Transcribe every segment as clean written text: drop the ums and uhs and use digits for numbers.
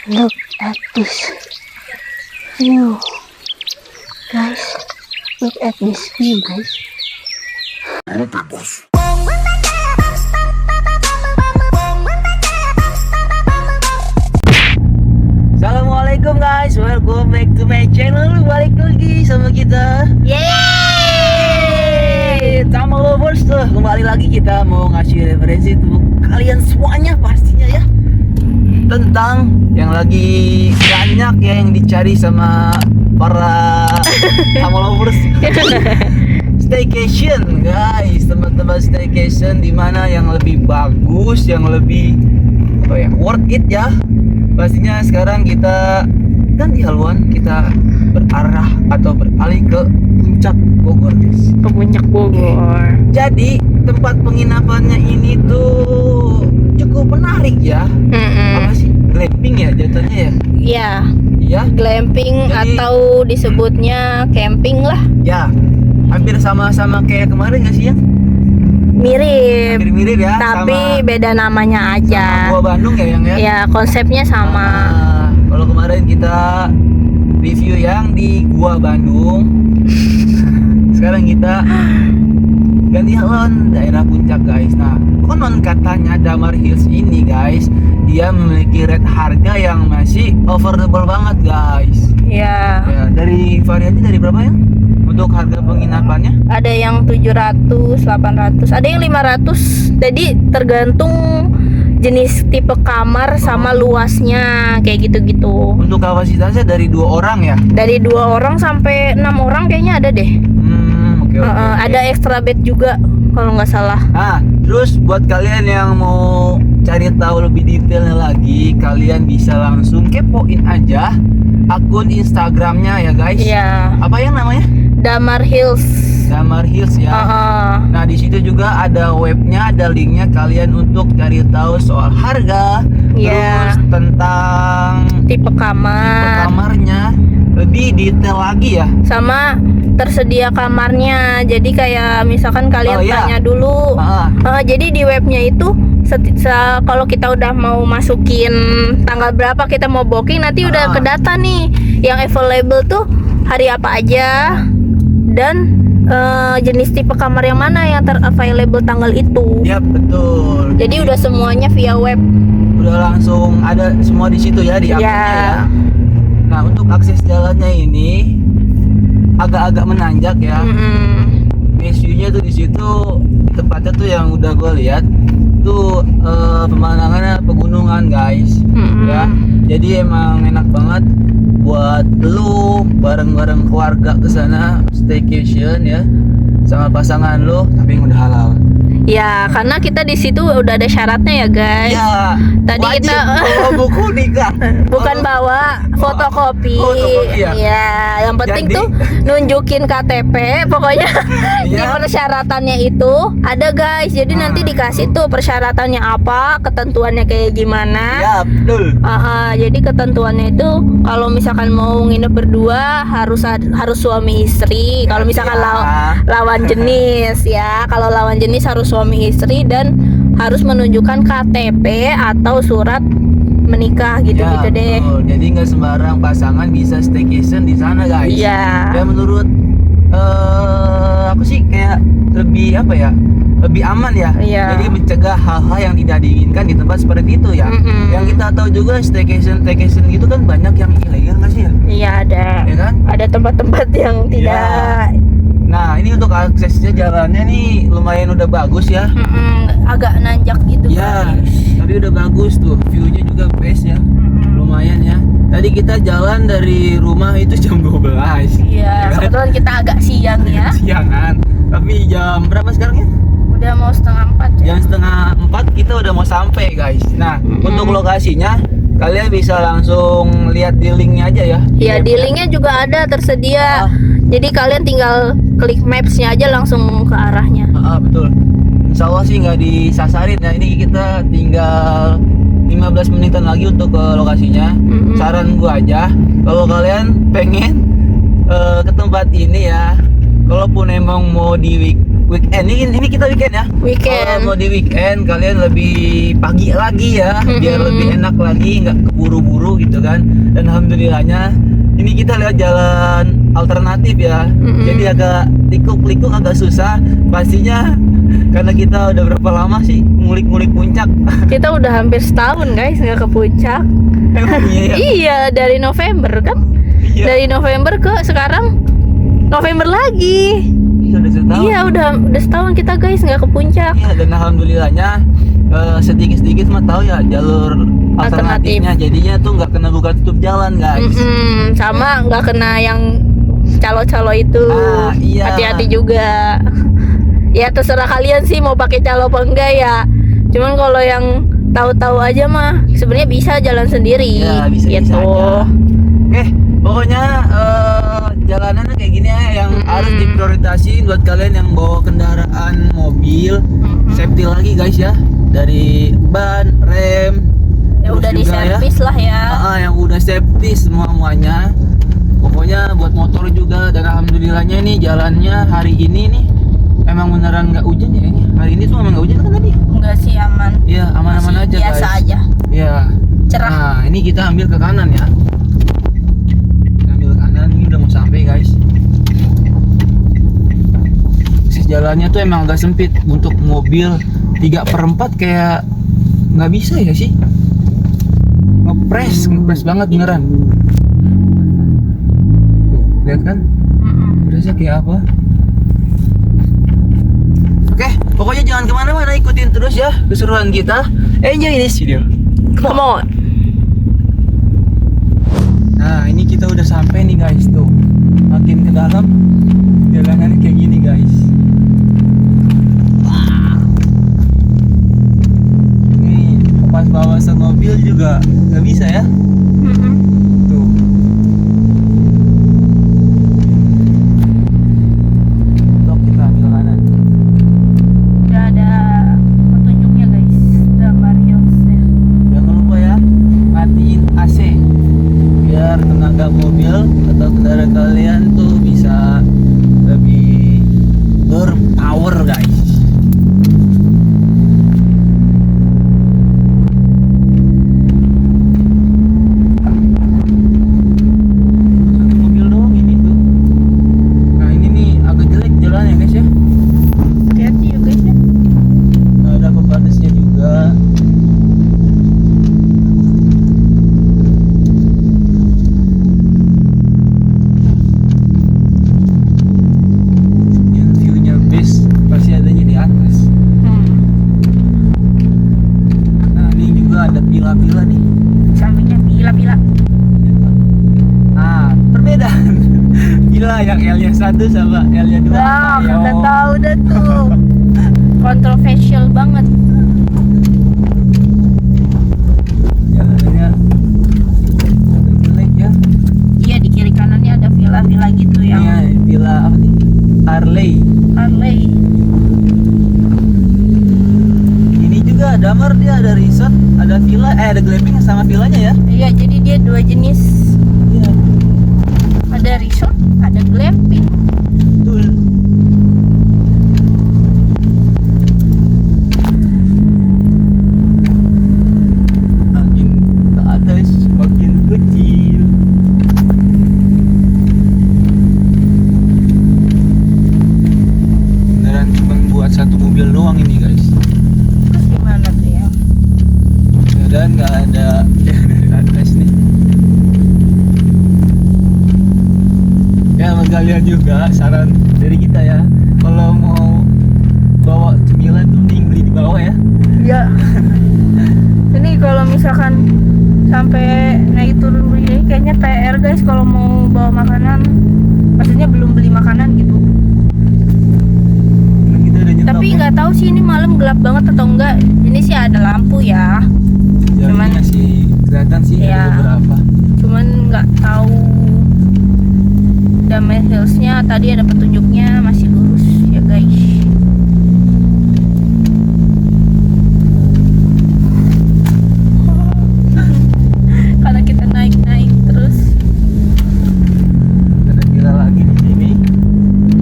Look at this view, guys. Look at this view, guys. Assalamualaikum guys, welcome back to my channel. Balik lagi sama kita. Yeay, sama lovers tuh. Kembali lagi kita mau ngasih referensi untuk kalian semuanya pastinya ya, tentang yang lagi banyak ya yang dicari sama para sama lovers. Staycation guys, teman-teman staycation di mana yang lebih bagus, yang lebih worth it ya. Pastinya sekarang kita ganti haluan, kita berarah atau beralih ke puncak Bogor guys. Ke puncak Bogor. Jadi tempat penginapannya ini tuh cukup menarik ya. Apa sih? Glamping ya jatuhnya ya? Iya. Iya. Glamping Jadi, atau disebutnya camping lah. ya, hampir sama-sama kayak kemarin nggak sih ya? Mirip. Mirip-mirip ya. Tapi sama, beda namanya sama aja. Gua Bandung ya yang ya. Ya, konsepnya sama. Kalau kemarin kita review yang di Gua Bandung, sekarang kita ganti haluan daerah puncak guys. Nah, konon katanya Damar Hills ini guys, dia memiliki rate harga yang masih affordable banget guys. Ya. Ya, dari variannya dari berapa ya? Untuk harga penginapannya? Ada yang 700, 800, ada yang 500. Jadi tergantung jenis tipe kamar sama luasnya kayak gitu-gitu. Untuk kapasitasnya dari 2 orang ya? Dari 2 orang sampai 6 orang kayaknya ada deh. Oke. Ada extra bed juga kalau nggak salah. Nah, terus buat kalian yang mau cari tahu lebih detailnya lagi, kalian bisa langsung kepoin aja akun Instagramnya ya guys. Iya. Apa yang namanya? Damar Hills. Damar Hills ya. Nah, di situ juga ada webnya, ada linknya kalian untuk cari tahu soal harga, Iya. terus tentang Tipe kamar. kamarnya lebih detail lagi ya. Sama tersedia kamarnya. Jadi kayak misalkan kalian Oh, iya. tanya dulu. Ah, Jadi di webnya itu kalau kita udah mau masukin tanggal berapa kita mau booking, nanti udah kedata nih yang available tuh hari apa aja dan jenis tipe kamar yang mana yang available tanggal itu. ya betul. Jadi udah semuanya via web. Udah langsung ada semua di situ ya di akunnya ya. Nah, untuk akses jalannya ini agak-agak menanjak ya. View-nya tuh di situ, di tempatnya tuh yang udah gue lihat tuh pemandangannya pegunungan guys. Ya, jadi emang enak banget buat lu bareng-bareng keluarga ke sana staycation ya sama pasangan lu, tapi yang udah halal. Ya, karena kita di situ udah ada syaratnya ya guys. Ya, Tadi wajib kita bawa buku nikah. bukan bawa fotokopi. Fotokopi ya? Ya, yang penting Jadi- tuh nunjukin KTP. Pokoknya di Iya. persyaratannya itu ada guys. Jadi nanti dikasih tuh persyaratannya apa, ketentuannya kayak gimana. Ya, betul. Jadi ketentuannya itu kalau misalkan mau nginep berdua harus suami istri. Kalau misalkan Ya. lawan jenis ya, kalau lawan jenis harus suami istri dan harus menunjukkan KTP atau surat menikah gitu-gitu deh. Betul. Jadi nggak sembarang pasangan bisa staycation di sana guys. Iya. Ya menurut aku sih kayak lebih apa ya? Lebih aman ya. Iya. Jadi mencegah hal-hal yang tidak diinginkan di tempat seperti itu ya. Yang kita tahu juga staycation gitu kan banyak yang ilegal nggak sih ya? Iya ada. Ya kan? Ada tempat-tempat yang tidak. Nah, ini untuk aksesnya jalannya nih lumayan udah bagus ya. Agak nanjak gitu. Ya, tapi udah bagus tuh, view-nya juga best ya. Lumayan ya. Tadi kita jalan dari rumah itu jam 12. Iya. Kebetulan kita agak siang ya. Siangan. Tapi jam berapa sekarang ya? Udah mau 3:30 ya. Jam 3:30 kita udah mau sampai guys. Nah, untuk lokasinya kalian bisa langsung lihat di linknya aja ya. Ya di linknya juga ada tersedia. Jadi kalian tinggal klik maps-nya aja langsung ke arahnya. Betul. Insya Allah sih nggak disasarin ya. Ini kita tinggal 15 menitan lagi untuk ke lokasinya. Saran gua aja, kalau kalian pengen ke tempat ini ya, kalaupun emang mau di weekend ini kita weekend ya. Weekend. Kalau mau di weekend kalian lebih pagi lagi ya, biar lebih enak lagi, nggak keburu-buru gitu kan. Dan alhamdulillahnya ini kita lihat jalan alternatif ya. Jadi agak likuk-likuk, agak susah pastinya karena kita udah berapa lama sih ngulik-ngulik puncak. Kita udah hampir setahun guys nggak ke puncak. Emang iya ya? Iya, dari November kan. Iya. Dari November ke sekarang November lagi. Iya udah setahun. Iya, udah setahun kita guys nggak ke puncak. Iya, dan alhamdulillahnya sedikit-sedikit mah tahu ya jalur alternatifnya, jadinya tuh nggak kena buka tutup jalan guys. Sama nggak kena yang calo-calo itu. Iya. Hati-hati juga. Ya terserah kalian sih mau pakai calo apa enggak ya. Cuman kalau yang tahu-tahu aja mah sebenarnya bisa jalan sendiri. Ya, bisa gitu. aja. Oke, pokoknya jalanannya kayak gini ya, yang harus diprioritasin buat kalian yang bawa kendaraan mobil. Safety lagi guys ya, dari ban, rem, Ya terus udah juga diservis lah ya. yang udah safety semuanya. Pokoknya buat motor juga, dan alhamdulillahnya nih jalannya hari ini nih emang beneran nggak hujan ya ini. Hari ini tuh emang nggak hujan kan tadi? Enggak sih, aman. Iya, aman-aman Masih aja biasa guys. aja. Iya. Cerah. Nah, ini kita ambil ke kanan ya. Ambil ke kanan, ini udah mau sampai guys. Akses jalannya tuh emang agak sempit untuk mobil 3/4 kayak nggak bisa ya sih. Ngepres banget beneran. Tuh, lihat kan? Presnya kayak apa? Oke, pokoknya jangan kemana-mana, ikutin terus ya keseruan kita. Enjoy this video. Come on. Nah, ini kita udah sampai nih guys tuh. Makin ke dalam jalanannya kayak gini guys. Wah. Ini pas bawa mobil juga nggak bisa ya. Tuh. Tok, kita ambil kanan. Udah ada petunjuknya guys, gambar hills-nya. Jangan lupa ya, matiin AC biar tenaga mobil atau kendaraan kalian tuh bisa lebih berpower guys. Satu mobil doang ini tuh. Nah ini nih agak jelek jalannya guys ya. Hati-hati ya guys ya. Nggak ada pembatasnya juga. Yang view-nya best pasti adanya di atas. Nah ini juga ada pila-pila nih. Sampingnya pila-pila. Nah perbedaan pila yang L-nya 1 sama L-nya 2. Wah, udah tahu dah tuh. Kontroversial banget. Jalannya jelek ya. Iya, di kiri kanannya ada villa-villa gitu yang Iya, pila apa nih? Harley. Harley. Ini juga damar, dia ada resort, ada villa, ada glamping sama villanya ya. Iya, jadi dia dua jenis. Iya. Ada resort, ada glamping. Betul. Makin ke atas makin kecil. Beneran cuma buat satu mobil doang ini guys. Terus gimana tuh ya? Dan nggak ada yang dari atas nih. Ya buat kalian juga saran dari kita ya, kalau mau bawa cemilan tuh mending beli di bawah ya. Iya. Ini kalau misalkan sampai naik turun begini kayaknya PR guys kalau mau bawa makanan. Maksudnya belum beli makanan gitu. Kan kita udah nyetok. Tapi nggak tahu sih ini malam gelap banget atau enggak. Ini sih ada lampu ya. Jalannya cuman- sih kelihatan sih Iya. ada beberapa. Cuman nggak tahu Damai Hills-nya tadi ada petunjuknya masih lurus ya guys. Karena kita naik-naik terus. Ada villa lagi di sini.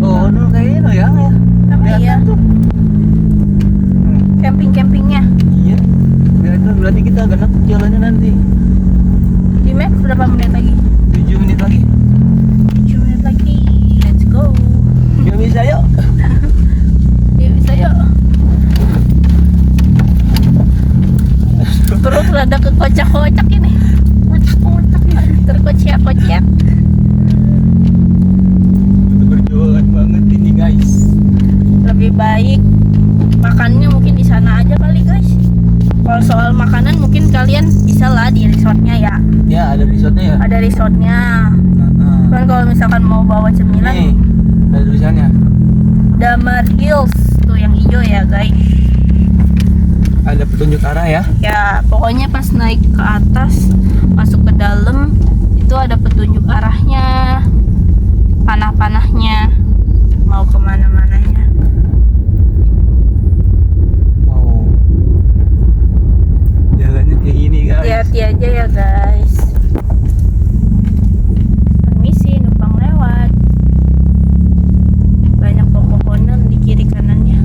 Oh, dulu kayaknya loyang ya. Sama Lihat iya. kan? berapa menit lagi? 7 menit lagi. 7 menit lagi. Let's go. Yuk bisa yuk. Yuk bisa yuk. Perut rada kekocak-kocak ini. Kocak-kocak ya. Terkocak-kocak. Itu perjuangan banget ini guys. Lebih baik makannya mungkin di sana aja kali guys. Kalau soal makanan mungkin kalian bisa lah di resortnya ya. Ya ada resortnya ya. Ada resortnya. Kan kalau misalkan mau bawa cemilan, Nih ada tulisannya. Damar Hills tuh yang hijau ya guys. Ada petunjuk arah ya. Ya pokoknya pas naik ke atas masuk ke dalam itu ada petunjuk arahnya, panah-panahnya mau kemana-mananya. Wow. Jalannya kayak gini guys. Hati-hati aja ya guys. Permisi numpang lewat. Banyak pepohonan di kiri kanannya.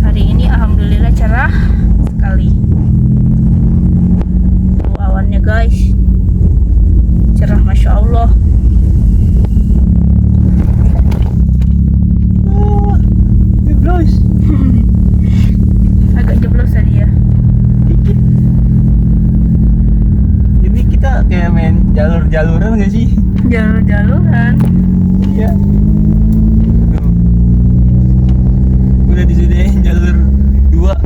Hari ini alhamdulillah cerah sekali. Tuh awannya guys. Cerah masya Allah. Jeblos. Agak jeblos tadi ya. Dikit. Ini kita kayak main jalur-jaluran gak sih? Jalur-jaluran. Iya. Tuh. Udah disediain jalur 2.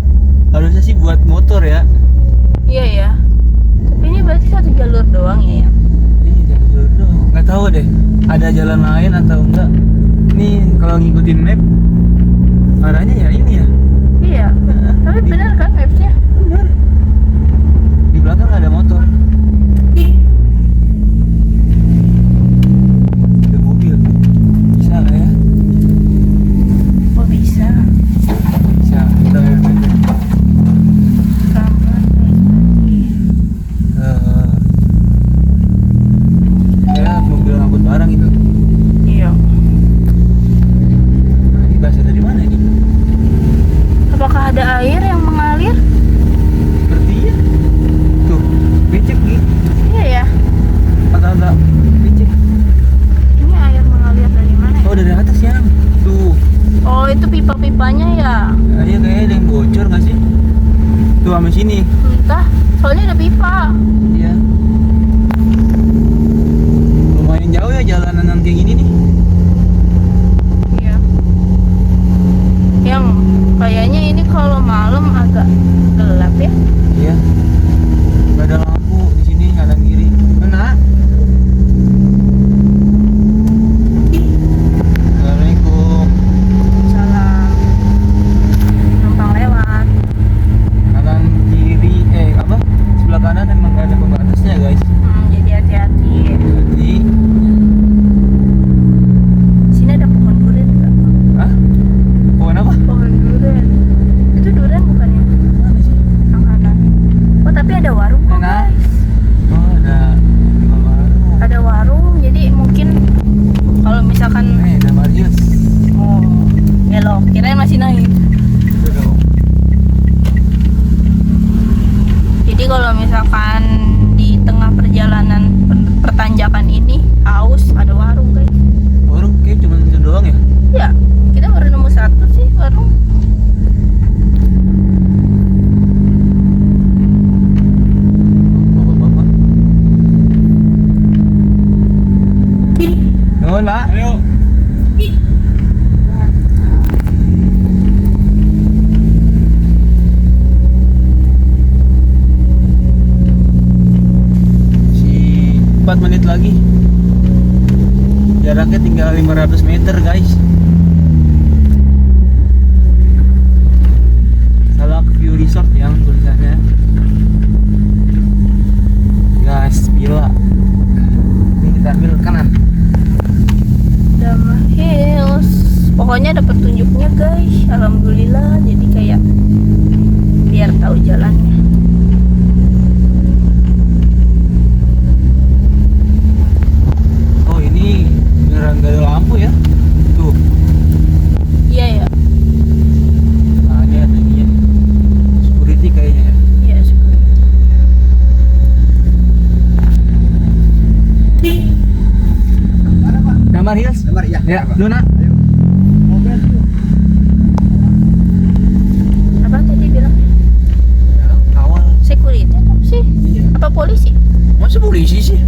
Harusnya sih buat motor ya. Iya ya. Tapi ini berarti satu jalur doang ya yang. Iya, jalur doang. Nggak tahu deh, ada jalan lain atau enggak. Ini kalau ngikutin map arahnya ya ini ya. Iya. Tapi benar kan mapsnya? Benar. Di belakang ada motor. Ada mobil. Bisa nggak ya? Oh bisa. Bisa. Kita lihat aja. Pelan-pelan Ya mobil ngangkut barang itu. Iya. Nah, ini bahasa dari mana ini? Apakah ada air yang mengalir? Sepertinya. Tuh, becek nih. Iya ya. Agak-agak becek. Ini air mengalir dari mana ya? Oh dari atas ya. Tuh. Oh itu pipa-pipanya ya. Nah, iya kayaknya ada yang bocor nggak sih? Tuh sampai sini. Entah. Soalnya ada pipa. Iya. Lumayan jauh ya jalanan yang kayak gini nih. Iya. Yang kayaknya ini kalau malam agak gelap ya. Iya. Gak ada lampu di sini kanan kiri. Mana? Assalamualaikum. Salah. Numpang lewat. Kanan kiri apa? Sebelah kanan emang gak ada pembatasnya guys. Jadi hati-hati. Jadi, Sini ada pohon durian enggak? hah? Pohon apa? Pohon durian. Itu durian bukan ya? Mana sih? Yang kanan. Oh tapi ada warung kok Mana? guys. Oh ada warung. Ada warung jadi mungkin kalau misalkan Ada Marius. oh belok kirain masih naik. Itu dong. Jadi kalau misalkan di tengah perjalanan pertanjakan ini haus ada warung guys. Warung kayak cuma itu doang ya? Ya kita baru nemu satu sih warung. Bapak-bapak. Nuhun, Pak. Ayo. Si 4 menit lagi. Jaraknya tinggal 500 meter, guys. Salak View Resort yang tulisannya. Gas, bila. Ini kita ambil kanan. Damar Hills. Pokoknya ada petunjuknya guys. Alhamdulillah jadi kayak biar tahu jalannya. Oh ini beneran gak ada lampu ya? Tuh. Iya ya. Nah ini ada ini ya. Security kayaknya ya. Iya. Damar Hills. Damar ya. Ya, Luna. Apa tadi bilang? Kawal. Security apa sih? Iya. Apa polisi? Masa polisi sih?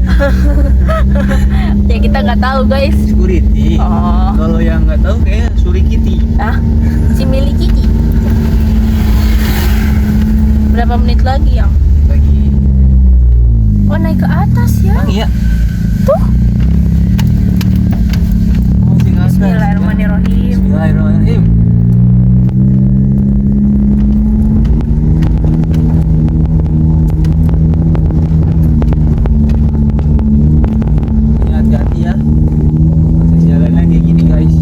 Ya kita nggak tahu guys. Security. Oh. Kalau yang nggak tahu kayak Surikiti. Ah, si miliki berapa menit lagi yang? Lagi. Oh naik ke atas ya? Emang iya. Tuh. Oh, di atas. Bismillahirrahmanirrahim. Bismillahirrahmanirrahim. Ya, hati-hati ya. Akses jalannya kayak gini guys.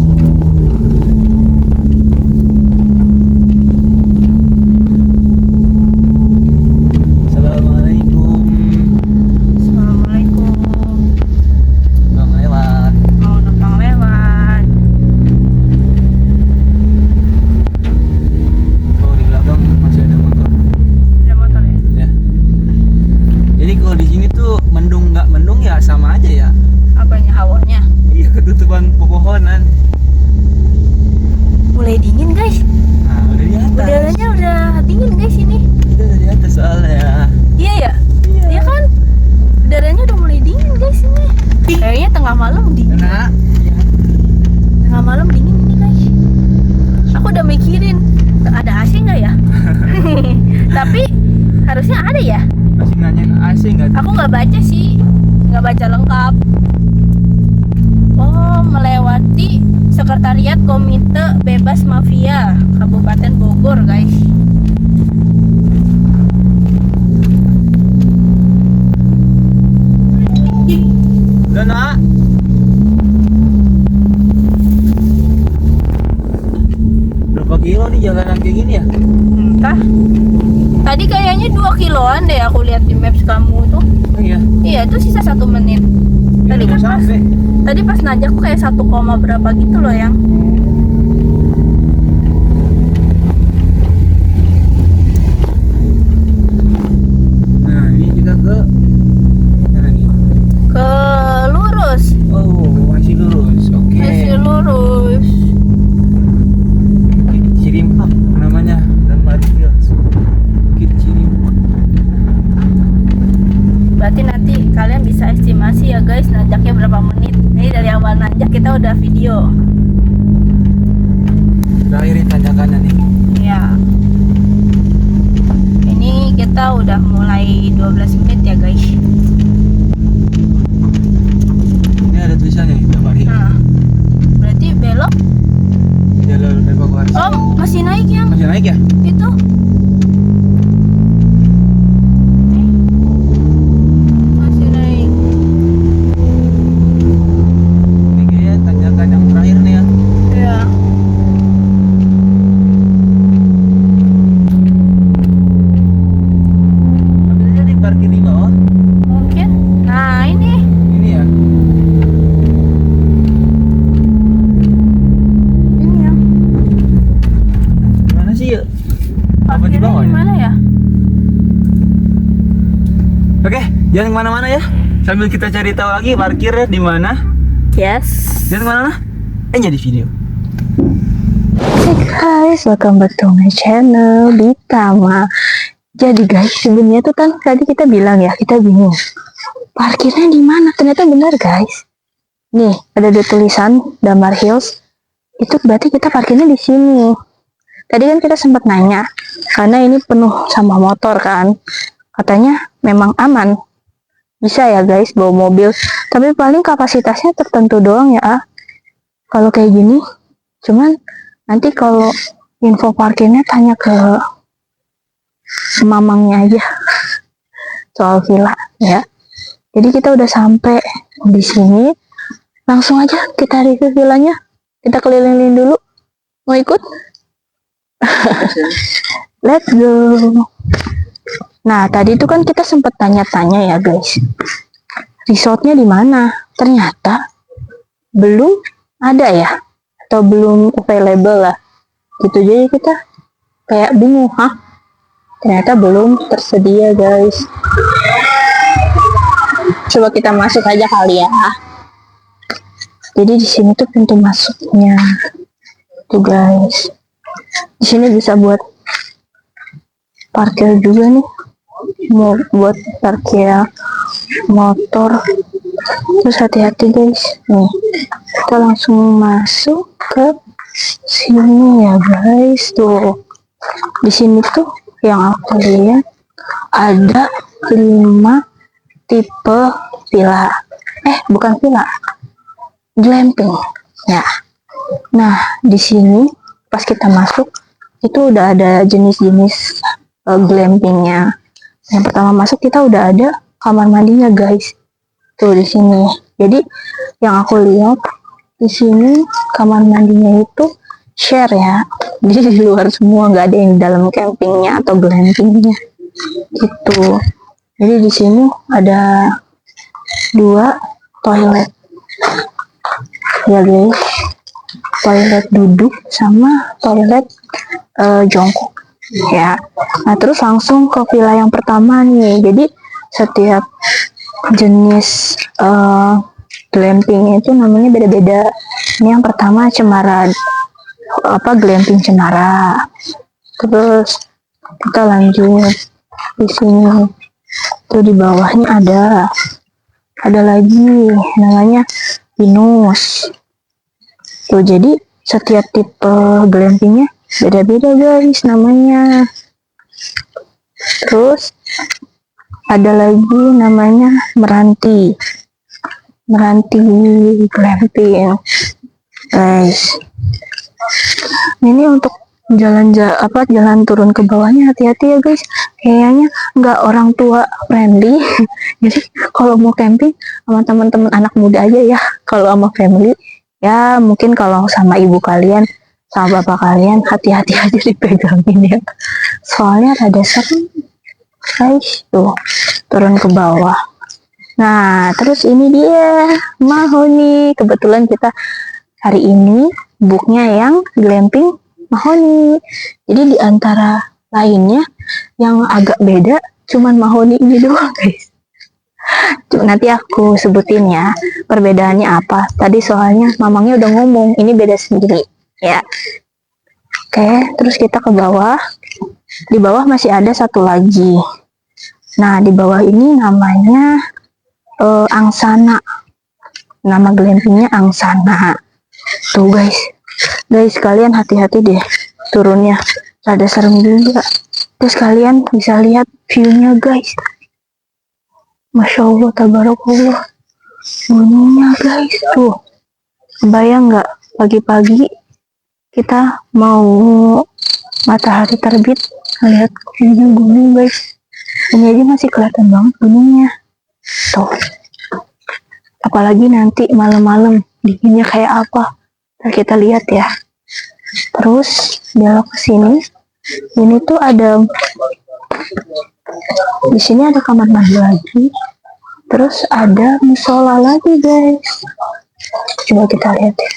Assalamualaikum. Assalamualaikum. Bang lewat. Mau numpang lewat. Oh, di belakang masih ada motor. Ada motor ya? Ya. Jadi kalau di sini tuh mendung nggak mendung ya sama aja ya. Apanya hawanya? Iya, ketutupan pepohonan. Mulai dingin guys. Nah, udah di atas. Udaranya udah dingin guys ini. Kita udah di atas soalnya. Iya ya? Iya kan? Udaranya udah mulai dingin guys ini. Kayaknya tengah malam dingin. Nah, iya. Tengah malam dingin ini guys. Aku udah mikirin ada AC nggak ya? Tapi harusnya ada ya. Masih nanyain AC nggak? Aku nggak baca sih, nggak baca lengkap. Oh, melewati Sekretariat Komite Bebas Mafia Kabupaten Bogor guys. Udah nak. Berapa kilo nih jalanan kayak gini ya? Entah. Tadi kayaknya 2 kiloan deh aku lihat di maps kamu tuh. Oh iya. Iya, itu sisa 1 menit. Tadi Udah kan mau pas, sampai. tadi pas nanjakku kayak 1, berapa gitu loh yang. Nah, ini kita ke mana nih? Ke lurus, Oh, masih lurus. Oke. masih lurus. Bukit Cirimpak namanya, Damar Hills. Bukit Cirimpak. Berarti nanti kalian bisa estimasi ya guys nanjaknya berapa menit. Ini dari awal nanjak kita udah video. Terakhirin tanjakannya nih. Ya. Ini kita udah mulai 12 menit ya guys. Ini ada tulisannya nih, Damar Hills. Nah, berarti belok. Jalur evakuasi. Oh, masih naik yang Masih naik ya? itu. Masih naik. Ini kayaknya tanjakan yang terakhir nih ya. Ya. Tapi dia di parkir di bawah. Mungkin. Nah, ini. Ini ya. Ini ya. Gimana sih ya? Apa di Parkirnya bawah ya? Mana ya? Oke, jangan kemana-mana ya. Sambil kita cari tahu lagi parkirnya di mana. Yes. Jangan kemana-mana. Jadi video. Hey guys, welcome back to my channel Bitama. Jadi guys, sebenarnya tuh kan tadi kita bilang ya, kita bingung parkirnya di mana. Ternyata benar guys. Nih, ada di tulisan Damar Hills. Itu berarti kita parkirnya di sini. Tadi kan kita sempat nanya, karena ini penuh sama motor kan. Katanya memang aman. Bisa ya guys bawa mobil, tapi paling kapasitasnya tertentu doang ya. Kalau kayak gini, cuman nanti kalau info parkirnya tanya ke mamangnya aja soal villa ya. Jadi kita udah sampai di sini, langsung aja kita review villanya. Kita keliling dulu. Mau ikut? Let's go. Nah tadi itu kan kita sempat tanya-tanya ya guys, resortnya di mana? Ternyata belum ada ya, atau belum available lah gitu. Jadi kita kayak bingung, ternyata belum tersedia guys. Coba kita masuk aja kali ya. Jadi di sini tuh pintu masuknya tuh guys. Di sini bisa buat parkir juga nih, mau buat parkir motor. Terus hati-hati guys, nih kita langsung masuk ke sini ya guys. Tuh di sini tuh yang aku lihat ada 5 tipe villa, bukan villa, glamping ya. Nah di sini pas kita masuk itu udah ada jenis-jenis glampingnya. Yang pertama masuk kita udah ada kamar mandinya guys, tuh di sini. Jadi yang aku lihat di sini kamar mandinya itu share ya, jadi di luar semua, nggak ada yang di dalam campingnya atau glampingnya gitu. Jadi di sini ada 2 toilet ya guys, toilet duduk sama toilet jongkok ya. Nah terus langsung ke villa yang pertama nih. Jadi setiap jenis glamping itu namanya beda-beda. Ini yang pertama Cemara, glamping Cemara. Terus kita lanjut di sini. Tuh di bawahnya ada lagi namanya Pinus. Tuh jadi setiap tipe glampingnya beda-beda guys namanya. Terus ada lagi namanya Meranti glamping guys. Ini untuk jalan turun ke bawahnya hati-hati ya guys, kayaknya nggak orang tua friendly. Jadi kalau mau camping sama teman-teman anak muda aja ya. Kalau sama family ya mungkin kalau sama ibu kalian sama bapak kalian hati-hati aja dipegangin ya, soalnya rada serem guys. Tuh turun ke bawah. Nah terus ini dia mahoni, kebetulan kita hari ini booknya yang glamping mahoni. Jadi di antara lainnya yang agak beda cuman mahoni ini doang guys. Nanti aku sebutin ya perbedaannya apa. Tadi soalnya mamangnya udah ngomong ini beda sendiri ya. Oke, terus kita ke bawah. Di bawah masih ada satu lagi. Nah di bawah ini namanya Angsana. Nama glampingnya Angsana. Tuh guys kalian hati-hati deh turunnya, rada serem juga. Terus kalian bisa lihat view-nya guys, Masya Allah tabarakallah, gunungnya guys. Tuh bayang nggak pagi-pagi kita mau matahari terbit lihat view-nya gunung guys. Ini aja masih kelihatan banget gunungnya tuh, apalagi nanti malam-malam dinginnya kayak apa. Nah, kita lihat ya. Terus belok ke sini. Ini tuh ada, di sini ada kamar mandi lagi. Terus ada musola lagi guys. Coba kita lihat ya.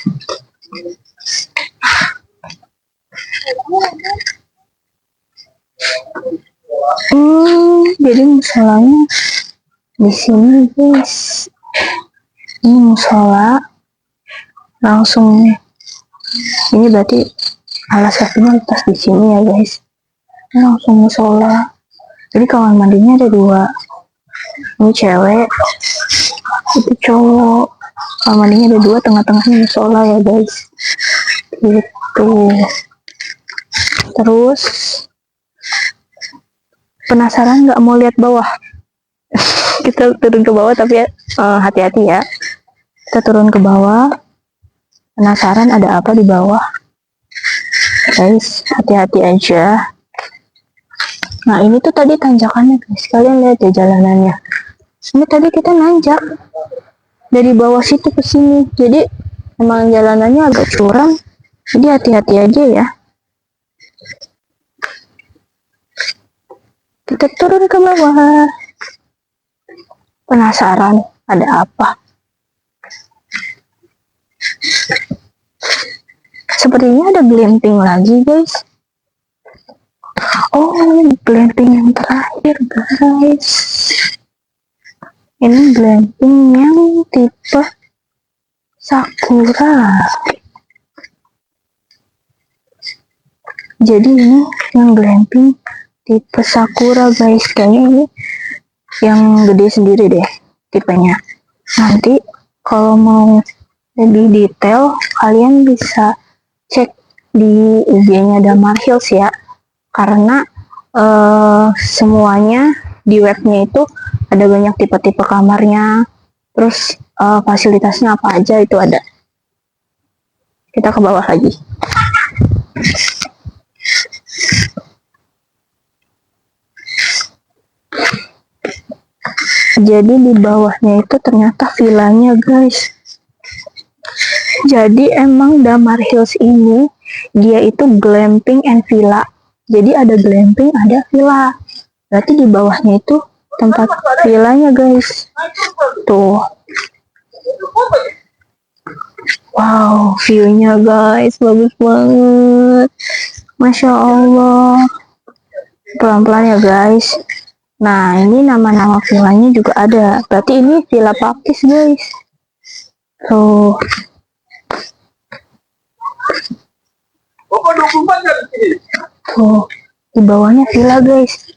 Jadi musolanya di sini guys. Ini musola langsung, ini berarti alas kakinya lepas di sini ya guys. Ini langsung musola. Jadi kamar mandinya ada 2. Ini cewek, itu cowok. Kamar mandinya ada 2, tengah-tengahnya musola ya guys. Gitu. Terus penasaran nggak mau lihat bawah? Kita turun ke bawah tapi hati-hati ya. Kita turun ke bawah. Penasaran ada apa di bawah? Guys, hati-hati aja. Nah, ini tuh tadi tanjakannya guys. Kalian lihat ya jalanannya. Ini tadi kita nanjak dari bawah situ ke sini. Jadi emang jalanannya agak curam. Jadi hati-hati aja ya. Kita turun ke bawah. Penasaran ada apa? Sepertinya ada glamping lagi guys. Oh, glamping yang terakhir guys. Ini glamping yang tipe sakura. Jadi ini yang glamping tipe sakura guys, kayaknya ini yang gede sendiri deh tipenya. Nanti kalau mau lebih detail kalian bisa cek di IG-nya Damar Hills ya, karena semuanya di webnya itu ada banyak tipe-tipe kamarnya, terus fasilitasnya apa aja itu ada. Kita ke bawah lagi. Jadi di bawahnya itu ternyata villanya guys. Jadi emang Damar Hills ini dia itu glamping and villa. Jadi ada glamping, ada villa. Berarti di bawahnya itu tempat villanya guys. Tuh. Wow, view-nya guys bagus banget. Masya Allah. Pelan-pelan ya guys. Nah, ini nama-nama villanya juga ada. Berarti ini Villa Pakis guys. Tuh. Tuh, di bawahnya villa guys.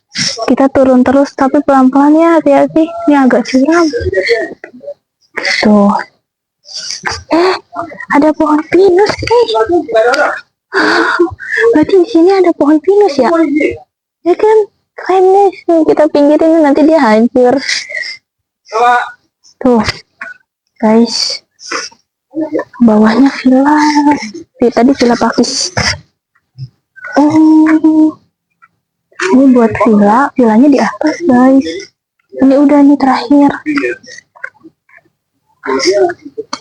Kita turun terus tapi pelan-pelan ya, hati-hati. Ini agak curam. Tuh. Ada pohon pinus guys. Berarti di sini ada pohon pinus ya? Ya kan? Keren nih. Kita pinggirin nanti dia hancur. Tuh. Guys. Bawahnya villa. Tadi Villa Pakis. Ini buat villa, villanya di atas guys. Ini udah nih terakhir.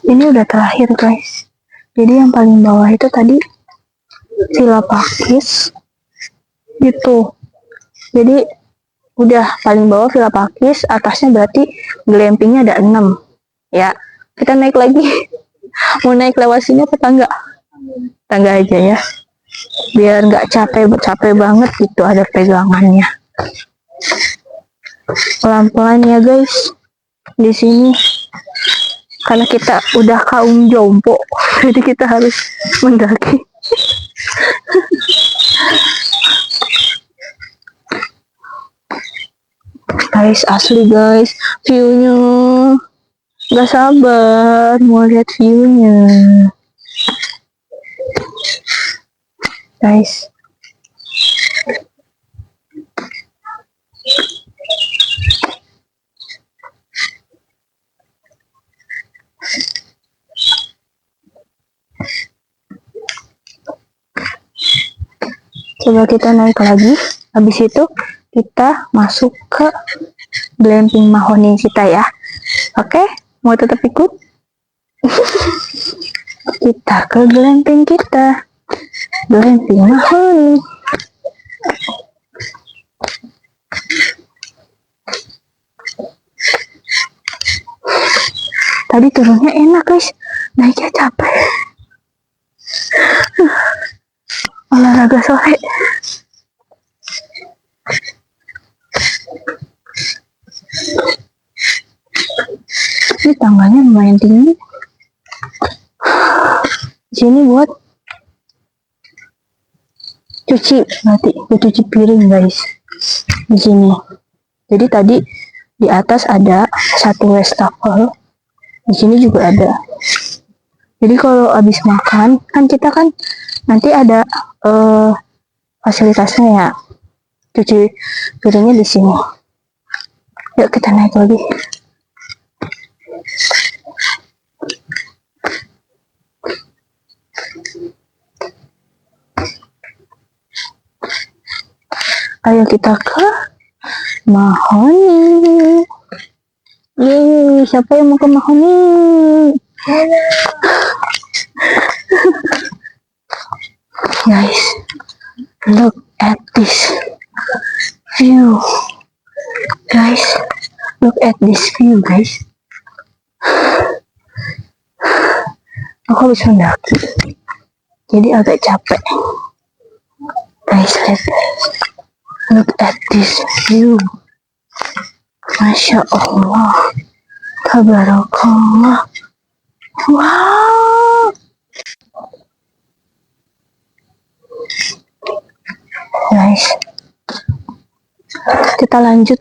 Ini udah terakhir guys. Jadi yang paling bawah itu tadi Villa Pakis gitu. Jadi udah paling bawah Villa Pakis, atasnya berarti glampingnya ada 6 ya. Kita naik lagi. Mau naik lewat sini apa tangga? Tangga aja ya, biar nggak capek banget gitu, ada pegangannya. Pelan-pelan ya guys di sini, karena kita udah kaum jompo, jadi kita harus mendaki. Guys, asli guys, view-nya nggak sabar mau lihat view-nya guys. Coba kita naik lagi, habis itu kita masuk ke glamping mahoni kita ya. Oke, mau tetap ikut? Kita ke glamping kita, glamping mahoni. Tadi turunnya enak guys, naiknya capek. Olahraga sore. Ini tangganya lumayan tinggi. Sini buat cuci, nanti cuci piring guys. Di sini. Jadi tadi di atas ada satu wastafel. Di sini juga ada. Jadi kalau habis makan kan kita kan nanti ada fasilitasnya ya. Cuci piringnya di sini. Yuk kita naik lagi. Ayo kita ke mahoni. Yeay, siapa yang mau ke mahoni? Guys, look at this view. Guys, look at this view guys. Aku habis mendaki, jadi agak capek. Guys, look at this view. Masya Allah, tabarakallah. Wow. Guys, kita lanjut.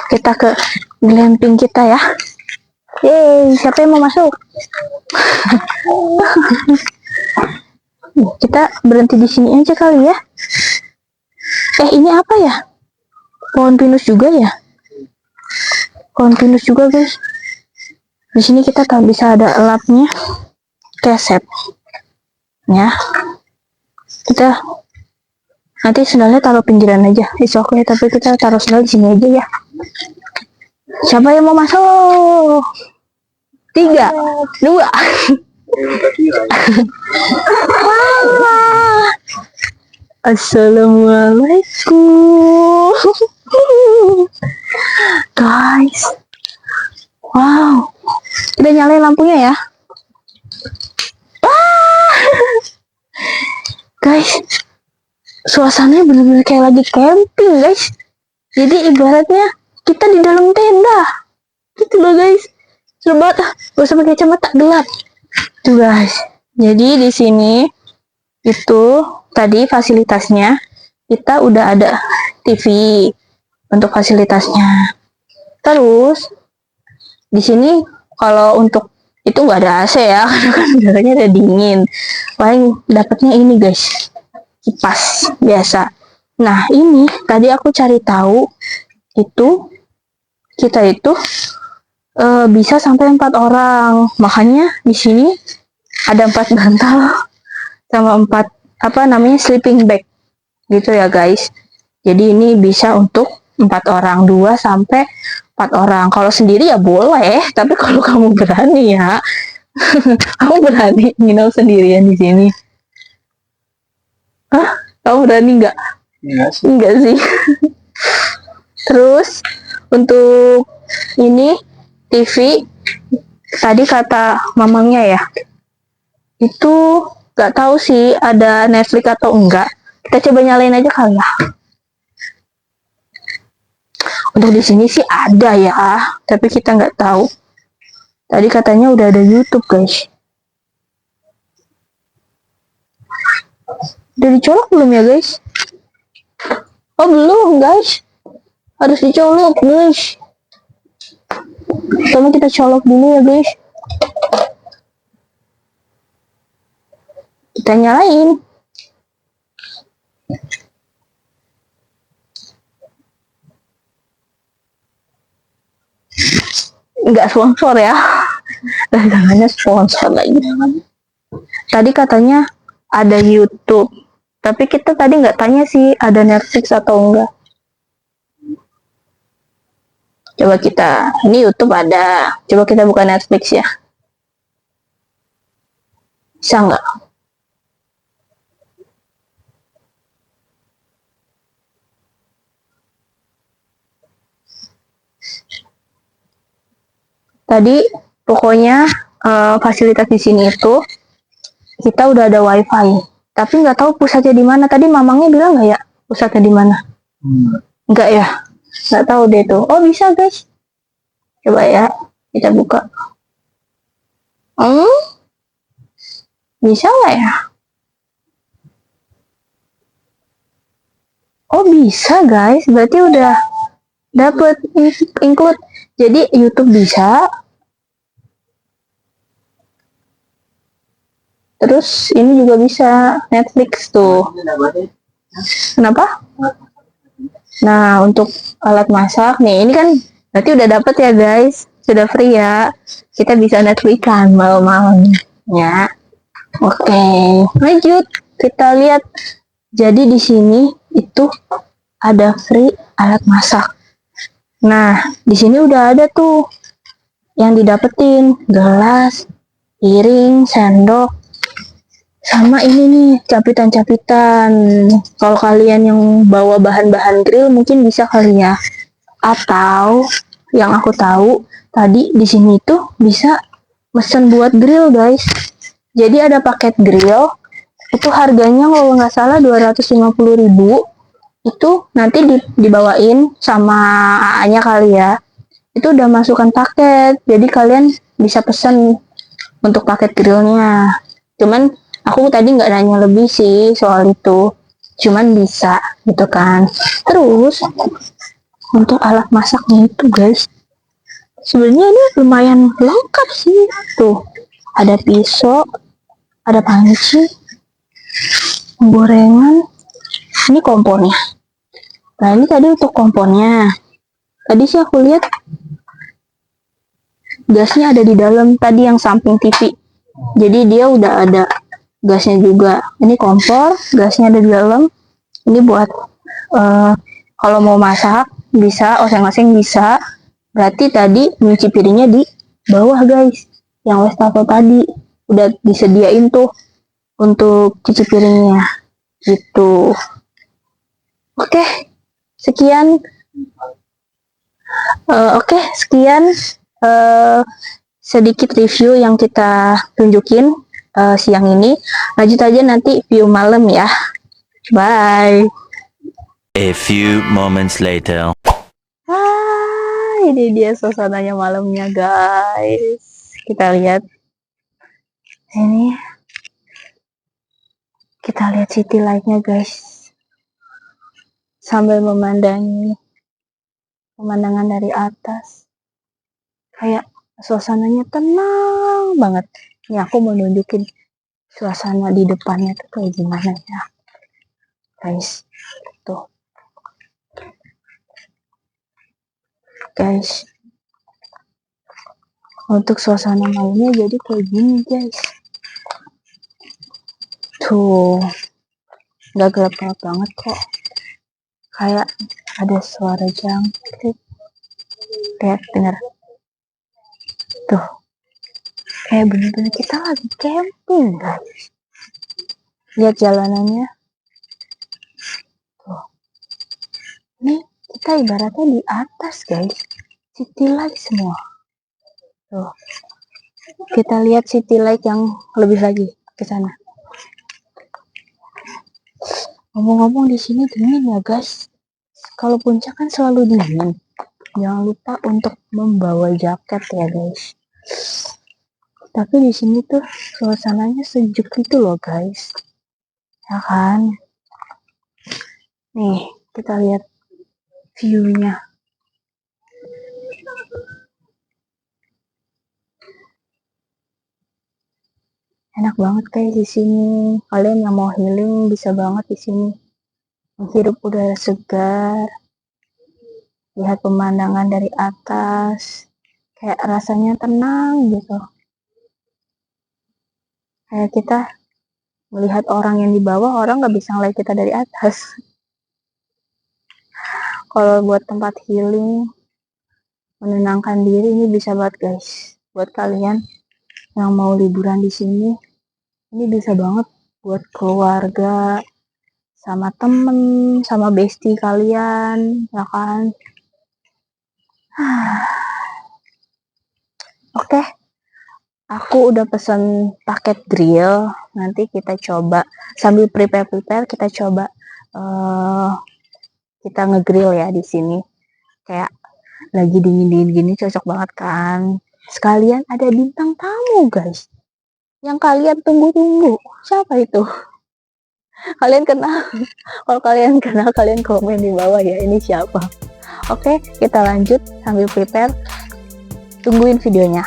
Kita ke glamping kita ya. Yeay, siapa yang mau masuk? Kita berhenti di sini aja kali ya. Ini apa ya? Pohon pinus juga ya? Pohon pinus juga guys. Di sini kita tak bisa ada elapnya, keset. Ya. Kita nanti sendalnya taruh pinggiran aja. Oke, tapi kita taruh sendal di sini aja ya. Siapa yang mau masuk? 3, 2. Assalamualaikum. Guys. Wow. Udah nyalain lampunya ya. Guys. Suasananya bener-bener kayak lagi camping, guys. Jadi ibaratnya kita di dalam tenda. Gitu loh, guys. Seru banget. Gak usah pakai kacamata, gelap. Tuh, guys. Jadi di sini itu tadi fasilitasnya kita udah ada TV untuk fasilitasnya. Terus di sini kalau untuk itu nggak ada AC ya, karena kan udaranya ada dingin. Paling dapatnya ini guys, kipas biasa. Nah ini tadi aku cari tahu itu kita itu bisa sampai 4 orang. Makanya di sini ada 4 bantal sama 4 sleeping bag gitu ya guys. Jadi ini bisa untuk 4 orang, 2 sampai 4 orang. Kalau sendiri ya boleh, tapi kalau kamu berani ya, kamu berani nginep sendirian di sini? Hah? Kamu berani nggak? Enggak sih. Terus untuk ini TV tadi kata mamangnya ya, itu nggak tahu sih ada Netflix atau enggak. Kita coba nyalain aja kali ya. Untuk di sini sih ada ya, tapi kita nggak tahu. Tadi katanya udah ada YouTube guys. Udah dicolok belum ya guys? Oh belum guys, harus dicolok guys. Coba kita colok dulu ya guys. Kita nyalain. Nggak sponsor ya. Dagangannya sponsor lagi. Tadi katanya ada YouTube, tapi kita tadi nggak tanya sih ada Netflix atau enggak. Coba kita, ini YouTube ada. Coba kita buka Netflix ya. Bisa nggak? Tadi pokoknya fasilitas di sini itu kita udah ada wifi, tapi nggak tahu pusatnya di mana. Tadi mamangnya bilang nggak ya pusatnya di mana? Nggak ya, nggak tahu deh tuh. Oh bisa guys, coba ya kita buka. Bisa nggak ya? Oh bisa guys, berarti udah dapet include. Jadi YouTube bisa. Terus ini juga bisa Netflix tuh. Kenapa? Nah untuk alat masak nih, ini kan berarti udah dapet ya guys, sudah free ya. Kita bisa Netflix-an malam-malam ya. Oke, lanjut kita lihat. Jadi di sini itu ada free alat masak. Nah, di sini udah ada tuh yang didapetin, gelas, piring, sendok, sama ini nih capitan-capitan. Kalau kalian yang bawa bahan-bahan grill mungkin bisa kali ya. Atau yang aku tahu tadi di sini tuh bisa mesen buat grill guys. Jadi ada paket grill, itu harganya kalau nggak salah 250.000. Itu nanti dibawain sama AA-nya kali ya. Itu udah masukkan paket, jadi kalian bisa pesan untuk paket grillnya. Cuman aku tadi nggak nanya lebih sih soal itu, cuman bisa gitu kan. Terus untuk alat masaknya itu guys, sebenarnya ini lumayan lengkap sih. Tuh ada pisau, ada panci, gorengan, ini kompornya. Nah ini tadi untuk kompornya, tadi sih aku lihat gasnya ada di dalam tadi yang samping TV, jadi dia udah ada gasnya juga. Ini kompor, gasnya ada di dalam. Ini buat kalau mau masak bisa, oseng-oseng bisa. Berarti tadi nyuci piringnya di bawah guys, yang wastafel tadi udah disediain tuh untuk cuci piringnya gitu. Oke, sekian sedikit review yang kita tunjukin siang ini. Lanjut aja nanti view malam ya. Bye. A few moments later. Ini dia suasananya malamnya guys. Kita lihat ini, kita lihat city light-nya guys, sambil memandangi pemandangan dari atas. Kayak suasananya tenang banget. Ini aku mau nunjukin suasana di depannya tuh kayak gimana ya guys. Tuh guys, untuk suasana malamnya jadi kayak gini guys. Tuh nggak gelap-gelap banget kok, kayak ada suara jangkrik. Lihat, dengar tuh, kayak bener-bener kita lagi camping guys. Lihat jalanannya tuh, ini kita ibaratnya di atas guys, city light semua. Tuh, kita lihat city light yang lebih lagi ke sana. Ngomong-ngomong di sini dingin ya guys. Kalau puncak kan selalu dingin. Jangan lupa untuk membawa jaket ya guys. Tapi di sini tuh suasananya sejuk gitu loh guys. Ya kan? Nih, kita lihat view-nya. Enak banget guys di sini. Kalian yang mau healing bisa banget di sini. Menghirup udara segar, lihat pemandangan dari atas, kayak rasanya tenang gitu. Kayak kita melihat orang yang di bawah, orang nggak bisa ngeliat kita dari atas. Kalau buat tempat healing, menenangkan diri, ini bisa banget guys. Buat kalian yang mau liburan di sini, ini bisa banget buat keluarga, sama temen, sama bestie kalian, ya kan? Oke, aku udah pesen paket grill. Nanti kita coba sambil prepare kita coba kita ngegrill ya di sini. Kayak lagi dingin gini cocok banget kan. Sekalian ada bintang tamu guys, yang kalian tunggu-tunggu. Siapa itu? Kalian kenal? Kalau kalian kenal, kalian komen di bawah ya, ini siapa. Oke, kita lanjut sambil prepare. Tungguin videonya.